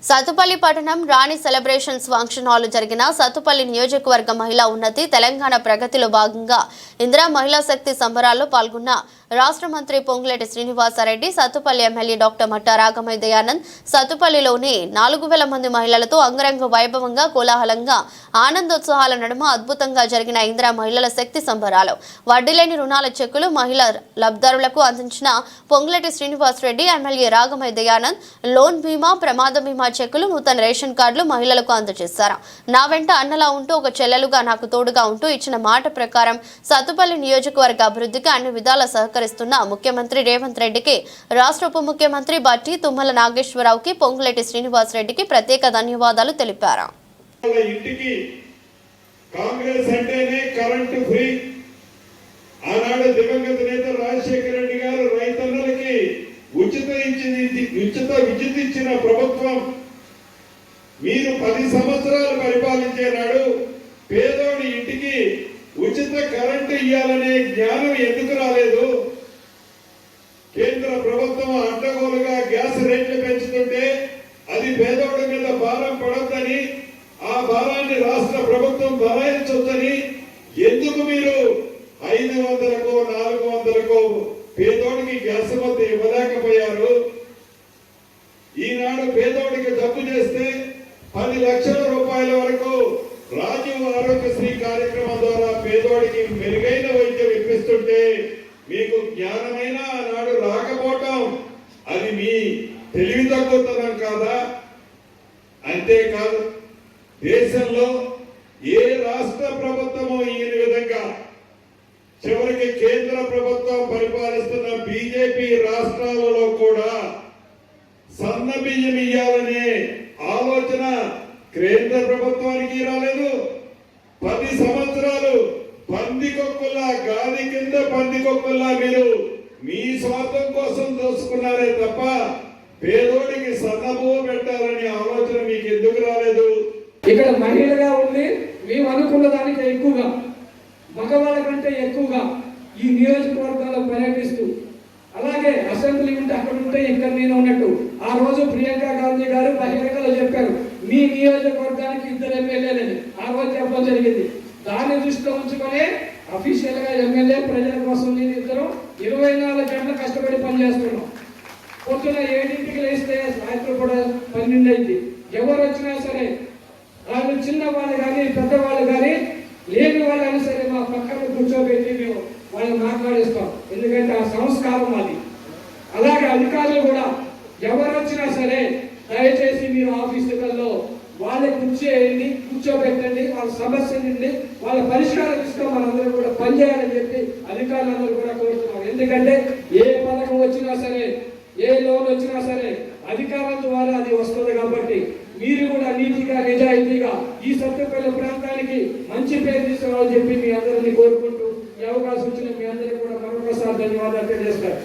సత్తుపల్లి పట్టణం రాణి celebrations function hall జరిగిన సత్తుపల్లి నియోజకవర్గ మహిళా ఉన్నతి తెలంగాణ ప్రగతిలో భాగంగా ఇందిరా మహిళా శక్తి సంబరాల్లో పాల్గొన్న రాష్ట్ర మంత్రి పొంగులేటి శ్రీనివాసరెడ్డి, సత్తుపల్లి ఎమ్మెల్యే డాక్టర్ మట్టా రాఘమయ్య దయానంద్ సత్తుపల్లిలోని 4000 మంది మహిళలతో అంగరంగ వైభవంగా కోలాహలంగా ఆనందోత్సాహాల నడుమ అద్భుతంగా జరిగిన ఇందిరా మహిళల శక్తి సంబరాలు. వడ్డీలేని రుణాల చెక్కులు మహిళా లబ్ధిదారులకు అందించిన పొంగులేటి శ్రీనివాసరెడ్డి, ఎమ్మెల్యే రాఘమయ్య దయానంద్ లోన్ బీమా, ప్రమాద బీమా చెక్కులు, నూతన రేషన్ కార్డులు మహిళలకు అందజేశారు. నా వెంట అన్నలా ఉంటూ ఒక చెల్లెలుగా నాకు తోడుగా ఉంటూ ఇచ్చిన మాట ప్రకారం సత్తుపల్లి నియోజకవర్గ అభివృద్ధికి అన్ని విధాల సహకరిస్తున్న ముఖ్యమంత్రి రేవంత్ రెడ్డికి, రాష్ట్ర ఉప ముఖ్యమంత్రి బట్టి తుమ్మల నాగేశ్వరరావుకి, పొంగులేటి శ్రీనివాసరెడ్డికి ప్రత్యేక ధన్యవాదాలు తెలిపారు. కాంగ్రెస్ అంటేనే కరెంటు ఫ్రీ. ఆనాడు దివంగత నేత రాజశేఖర రెడ్డి గారు రైతన్నలకి ఉచిత విద్యుత్ ఇచ్చిన ప్రభుత్వం. మీరు 10 సంవత్సరాలు పరిపాలించే నాడు పేదోడి ఇంటికి ఉచిత కరెంటు ఇవ్వాలనే జ్ఞానం ఎందుకు రాలేదు? కేంద్ర ప్రభుత్వం అడ్డగోలుగా గ్యాస్ రేట్లు పెంచుతుంటే అది పేదోడి మీద భారం పడొద్దని, ఆ భారాన్ని రాష్ట్ర ప్రభుత్వం భరాయించొద్దని ఎందుకు మీరు 500కో 400కో పేదోడికి గ్యాస్ మొత్తం ఇవ్వలేకపోయారు? ఈనాడు పేదోడికి జబ్బు చేస్తే 10 లక్షల రూపాయల వరకు రాజీవ్ ఆరోగ్యశ్రీ కార్యక్రమం ద్వారా పేదోడికి మెరుగైన వైద్యం ఇప్పిస్తుంటే మీకు జ్ఞానమైన ఆనాడు రాకపోవటం అది మీ తెలివి తక్కువతనం కాదా? అంతేకాదు, దేశంలో ఏ రాష్ట్ర ప్రభుత్వమో ఈ విధంగా చివరికి కేంద్ర ప్రభుత్వం పరిపాలిస్తున్న బీజేపీ రాష్ట్రాలలో కూడా సన్న బియ్యం ఇయ్యాలనే ఆలోచన కేంద్ర ప్రభుత్వానికి రాలేదు. 10 సంవత్సరాలు పందికొక్కుల్లా, గాలి కింద పందికొక్కుల్లా మీరు మీ స్వార్థం కోసం దోసుకున్నారే తప్ప పేదోడికి సన్నబో పెట్టాలనే ఆలోచన మీకు ఎందుకు రాలేదు? ఇక్కడ మహిళగా ఉండి మేము అనుకున్న దానికి ఎక్కువగా, మగవాళ్ళ కంటే ఎక్కువగా ఈ నియోజకవర్గాల్లో పర్యటిస్తూ, అలాగే అసెంబ్లీ ఉంటే అక్కడ ఉంటే ఇక్కడ నేను ఉన్నట్టు ఆ రోజు ప్రియాంక గాంధీ గారు బహిరంగంగా చెప్పారు, మీ నియోజకవర్గానికి 2 ఎమ్మెల్యేలని ఆ రోజు చెప్పడం జరిగింది. దాన్ని దృష్టిలో ఉంచుకొని అఫీషియల్ గా ఎమ్మెల్యే ప్రజల కోసం నేను ఇద్దరు 24 గంటలు కష్టపడి పనిచేస్తున్నాం. పొద్దున 7ంటికి లేస్తే రాత్రి కూడా 12 అయింది. ఎవరు వచ్చినా సరే, వాళ్ళు చిన్నవాళ్ళు కానీ పెద్దవాళ్ళు కానీ లేని వాళ్ళైనా సరే మా పక్కన కూర్చోబెట్టి మేము వాళ్ళని మాట్లాడిస్తాం. ఎందుకంటే ఆ సంస్కారం అది. అలాగే అధికారులు కూడా ఎవరు వచ్చినా సరే దయచేసి మీరు ఆఫీసులలో వాళ్ళకి కూర్చోబెట్టండి, వాళ్ళ సమస్య నుండి వాళ్ళ పరిష్కారం ఇస్తాం, మనందరూ కూడా పనిచేయాలని చెప్పి అధికారులందరూ కూడా కోరుతున్నాం. ఎందుకంటే ఏ పథకం వచ్చినా సరే, ఏ లోన్ వచ్చినా సరే అధికారుల ద్వారా అది వస్తుంది. కాబట్టి మీరు కూడా నీతిగా నిజాయితీగా ఈ సత్తుపల్లి ప్రాంతానికి మంచి పేరు తీసుకురావాలని చెప్పి మీ అందరినీ కోరుకుంటూ ఈ అవకాశం ఇచ్చిన మీ అందరికీ కూడా మరొకసారి ధన్యవాదాలు తెలియజేస్తారు.